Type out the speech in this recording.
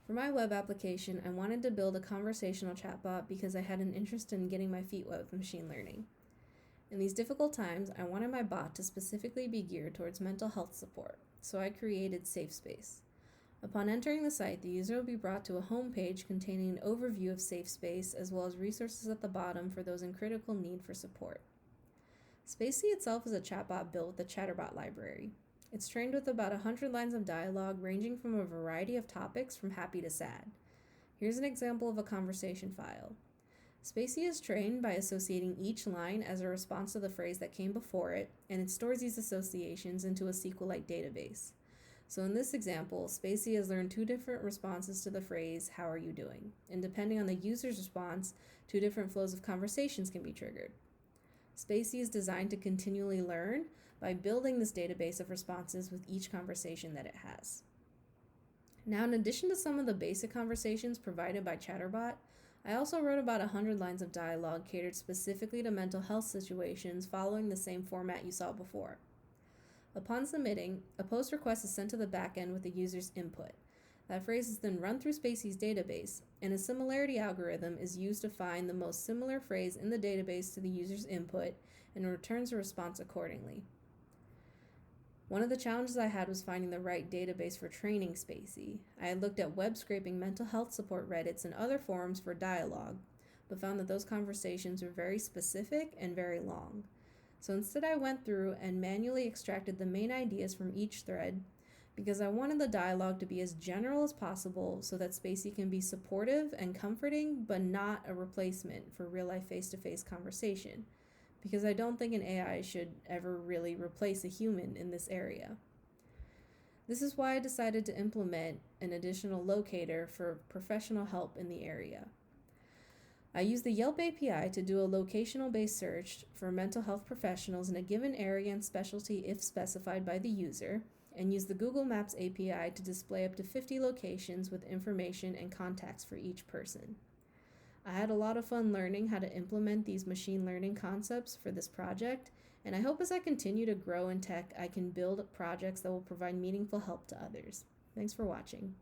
For my web application, I wanted to build a conversational chatbot because I had an interest in getting my feet wet with machine learning. In these difficult times, I wanted my bot to specifically be geared towards mental health support, so I created SafeSpace. Upon entering the site, the user will be brought to a home page containing an overview of SafeSpace as well as resources at the bottom for those in critical need for support. Spacey itself is a chatbot built with the Chatterbot library. It's trained with about 100 lines of dialogue ranging from a variety of topics from happy to sad. Here's an example of a conversation file. Spacey is trained by associating each line as a response to the phrase that came before it, and it stores these associations into a SQLite database. So in this example, Spacey has learned 2 different responses to the phrase, "How are you doing?" And depending on the user's response, 2 different flows of conversations can be triggered. Spacey is designed to continually learn by building this database of responses with each conversation that it has. Now, in addition to some of the basic conversations provided by Chatterbot, I also wrote about 100 lines of dialogue catered specifically to mental health situations following the same format you saw before. Upon submitting, a post request is sent to the backend with the user's input. That phrase is then run through Spacey's database, and a similarity algorithm is used to find the most similar phrase in the database to the user's input and returns a response accordingly. One of the challenges I had was finding the right database for training Spacey. I had looked at web scraping mental health support Reddits and other forums for dialogue, but found that those conversations were very specific and very long. So instead I went through and manually extracted the main ideas from each thread because I wanted the dialogue to be as general as possible so that Spacey can be supportive and comforting, but not a replacement for real-life face-to-face conversation, because I don't think an AI should ever really replace a human in this area. This is why I decided to implement an additional locator for professional help in the area. I used the Yelp API to do a locational-based search for mental health professionals in a given area and specialty if specified by the user, and used the Google Maps API to display up to 50 locations with information and contacts for each person. I had a lot of fun learning how to implement these machine learning concepts for this project, and I hope as I continue to grow in tech, I can build projects that will provide meaningful help to others. Thanks for watching.